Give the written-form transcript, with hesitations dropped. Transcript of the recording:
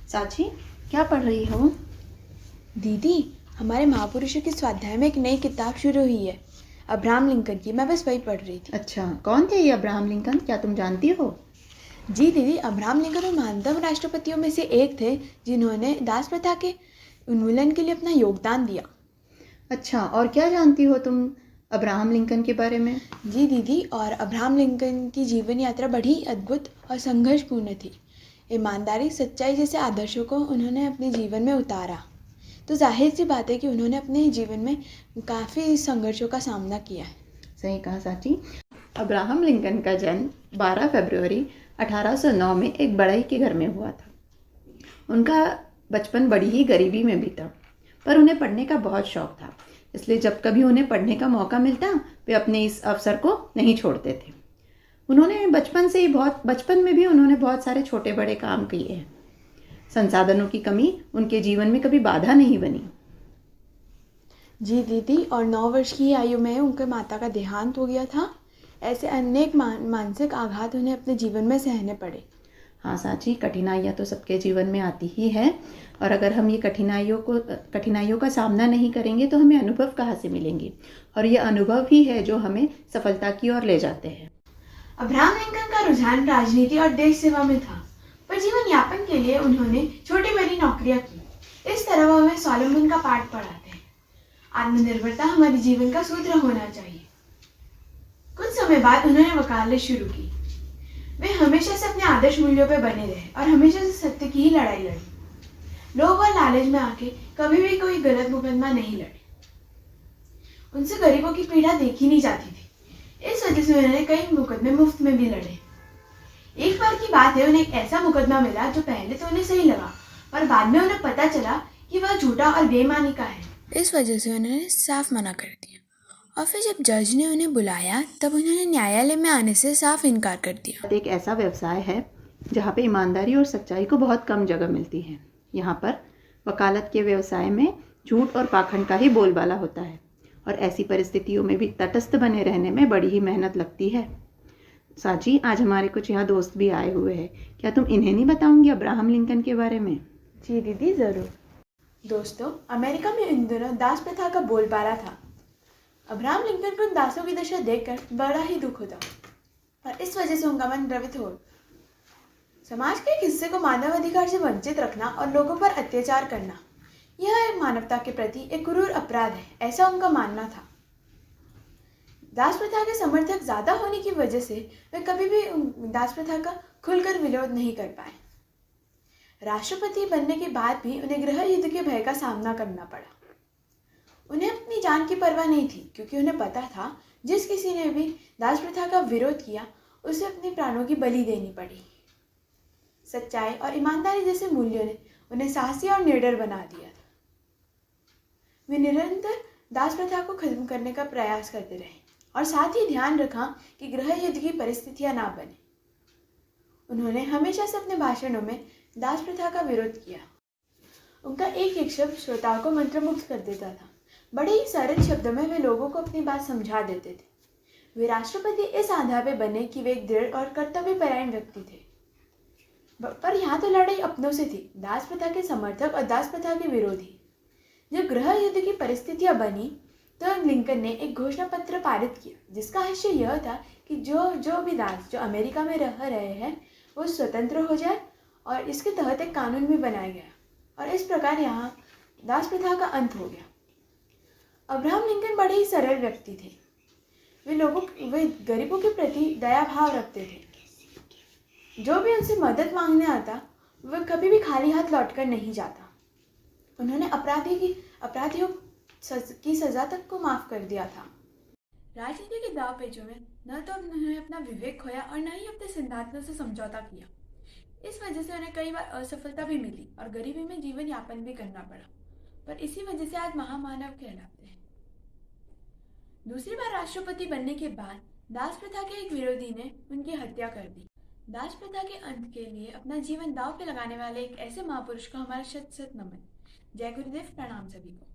साची, क्या पढ़ रही हो? दीदी, हमारे महापुरुषों के स्वाध्याय में एक नई किताब शुरू हुई है, अब्राहम लिंकन की। मैं बस वही पढ़ रही थी। अच्छा, कौन थे ये अब्राहम लिंकन? क्या तुम जानती हो? जी दीदी, अब्राहम लिंकन उन महानतम राष्ट्रपतियों में से एक थे जिन्होंने दास प्रथा के उन्मूलन के लिए अपना योगदान दिया। अच्छा, और क्या जानती हो तुम अब्राहम लिंकन के बारे में? जी दीदी, और अब्राहम लिंकन की जीवन यात्रा बड़ी अद्भुत और संघर्षपूर्ण थी। ईमानदारी, सच्चाई जैसे आदर्शों को उन्होंने अपने जीवन में उतारा। तो जाहिर सी बात है कि उन्होंने अपने जीवन में काफ़ी संघर्षों का सामना किया है। सही कहा साची। अब्राहम लिंकन का जन्म 12 फरवरी 1809 में एक बढ़ई के घर में हुआ था। उनका बचपन बड़ी ही गरीबी में बीता, पर उन्हें पढ़ने का बहुत शौक था। इसलिए जब कभी उन्हें पढ़ने का मौका मिलता, वे अपने इस अवसर को नहीं छोड़ते थे। उन्होंने बचपन में भी उन्होंने बहुत सारे छोटे बड़े काम किए हैं। संसाधनों की कमी उनके जीवन में कभी बाधा नहीं बनी। जी दीदी, और 9 वर्ष की आयु में उनके माता का देहांत हो गया था। ऐसे अनेक मानसिक आघात उन्हें अपने जीवन में सहने पड़े। हाँ साची, कठिनाइयाँ तो सबके जीवन में आती ही है, और अगर हम ये कठिनाइयों का सामना नहीं करेंगे तो हमें अनुभव कहाँ से मिलेंगे, और ये अनुभव ही है जो हमें सफलता की ओर ले जाते हैं। अब्राहम लिंकन का रुझान राजनीति और देश सेवा में था, पर जीवन यापन के लिए उन्होंने छोटी बड़ी नौकरियां की। इस तरह वो हमें सोलोमन का पाठ पढ़ाते हैं। आत्मनिर्भरता हमारे जीवन का सूत्र होना चाहिए। कुछ समय बाद उन्होंने वकालत शुरू की। वे हमेशा से अपने आदर्श मूल्यों पर बने रहे और हमेशा से सत्य की ही लड़ाई लड़ी। लोभ और लालच में आके कभी भी कोई गलत मुकदमा नहीं लड़े। उनसे गरीबों की पीड़ा देखी नहीं जाती थी। इस वजह से उन्होंने कई मुकदमे मुफ्त में भी लड़े। एक बार की बात है, उन्हें एक ऐसा मुकदमा मिला जो पहले तो उन्हें सही लगा, पर बाद में उन्हें पता चला कि वह झूठा और बेईमानी का है। इस वजह से उन्होंने साफ मना कर दिया, और फिर जब जज ने उन्हें बुलाया तब उन्होंने न्यायालय में आने से साफ इनकार कर दिया। एक ऐसा व्यवसाय है जहाँ पे ईमानदारी और सच्चाई को बहुत कम जगह मिलती है। यहाँ पर वकालत के व्यवसाय में झूठ और पाखंड का ही बोलबाला होता है, और ऐसी परिस्थितियों में भी तटस्थ बने रहने में बड़ी ही मेहनत लगती है। साची, आज हमारे कुछ यहाँ दोस्त भी आए हुए हैं। क्या तुम इन्हें नहीं बताऊंगी अब्राहम लिंकन के बारे में? जी दीदी, ज़रूर। दोस्तों, अमेरिका में इन दिनों दास प्रथा का बोलबाला था। अब्राहम लिंकन को दासों की दशा देखकर बड़ा ही दुख होता, पर इस वजह से उनका मन द्रवित हो। समाज के एक हिस्से को मानव अधिकार से वंचित रखना और लोगों पर अत्याचार करना, यह मानवता के प्रति एक क्रूर अपराध है, ऐसा उनका मानना था। दास प्रथा के समर्थक ज्यादा होने की वजह से वे कभी भी दास प्रथा का खुलकर विरोध नहीं कर पाए। राष्ट्रपति बनने के बाद भी उन्हें गृह युद्ध के भय का सामना करना पड़ा। उन्हें अपनी जान की परवाह नहीं थी, क्योंकि उन्हें पता था जिस किसी ने भी दास प्रथा का विरोध किया उसे अपने प्राणों की बलि देनी पड़ी। सच्चाई और ईमानदारी जैसे मूल्यों ने उन्हें साहसी और निडर बना दिया था। वे निरंतर दास प्रथा को खत्म करने का प्रयास करते रहे और साथ ही ध्यान रखा कि गृह युद्ध की परिस्थितियां ना बने। उन्होंने हमेशा से अपने भाषणों में दास प्रथा का विरोध किया। उनका एक एक शब्द श्रोताओं को मंत्रमुग्ध कर देता था। बड़े ही सरल शब्दों में वे लोगों को अपनी बात समझा देते थे। वे राष्ट्रपति इस आधार पर बने कि वे एक दृढ़ और कर्तव्यपरायण व्यक्ति थे। पर यहाँ तो लड़ाई अपनों से थी, दास प्रथा के समर्थक और दास प्रथा के विरोधी। जब गृह युद्ध की परिस्थितियां बनी तो लिंकन ने एक घोषणा पत्र पारित किया, जिसका आशय यह था कि जो भी दास जो अमेरिका में रह रहे हैं वो स्वतंत्र हो जाए, और इसके तहत एक कानून भी बनाया गया, और इस प्रकार यहाँ दास प्रथा का अंत हो गया। अब्राहम लिंकन बड़े ही सरल व्यक्ति थे। वे गरीबों के प्रति दया भाव रखते थे। जो भी उनसे मदद मांगने आता वह कभी भी खाली हाथ लौटकर नहीं जाता। उन्होंने अपराधियों की सजा तक को माफ कर दिया था। राजनीति के दाव पेचों में न तो उन्होंने अपना विवेक खोया और न ही अपने सिद्धांतों से समझौता किया। इस वजह से उन्हें कई बार असफलता भी मिली और गरीबी में जीवन यापन भी करना पड़ा, पर इसी वजह से आज महामानव कहलाते हैं। दूसरी बार राष्ट्रपति बनने के बाद दास प्रथा के एक विरोधी ने उनकी हत्या कर दी। दास प्रथा के अंत के लिए अपना जीवन दांव पे लगाने वाले एक ऐसे महापुरुष को हमारा शत शत नमन। जय गुरुदेव, प्रणाम सभी को।